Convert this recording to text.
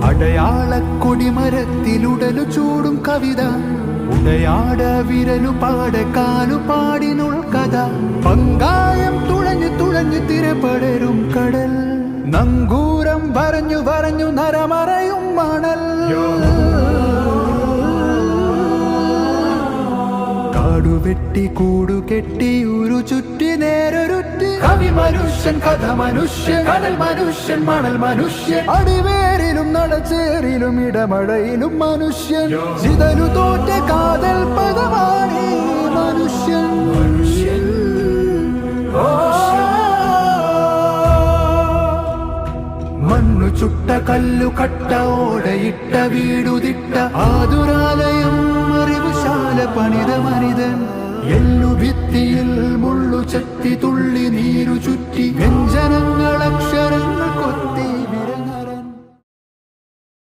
അടയാളക്കൊടിമരത്തിലുടലു ചൂടും കവിത ഉടയാട വിരലു പാട കാലു പാടിനുൾ കഥ പങ്കായം തുഴഞ്ഞു തുഴഞ്ഞു തിരപടരും കടൽ നങ്കൂരം വരഞ്ഞു വരഞ്ഞു നരമറയും മണൽ കാടുവെട്ടി കൂടുകെട്ടി ഉരു ചുറ്റി നേരൊരുറ്റി കവി മനുഷ്യൻ കഥ മനുഷ്യൻ കടൽ മനുഷ്യൻ മണൽ മനുഷ്യൻ അടിവേരിലും നടച്ചേറിലും ഇടമഴയിലും മനുഷ്യൻ ചിതലു തോറ്റ കാതൽ പദമാണ് മനുഷ്യൻ മനുഷ്യൻ മണ്ണു ചുട്ട കല്ലു കട്ട ഓടയിട്ട വീടുതിട്ട ആതുരാലയം അറിവുശാല പണിത മനിതൻ എല്ലു ഭിത്തിയിൽ മുള്ളു ചത്തി തുള്ളി നീരു ചുറ്റി വ്യഞ്ജനങ്ങൾ അക്ഷരങ്ങൾ കൊത്തി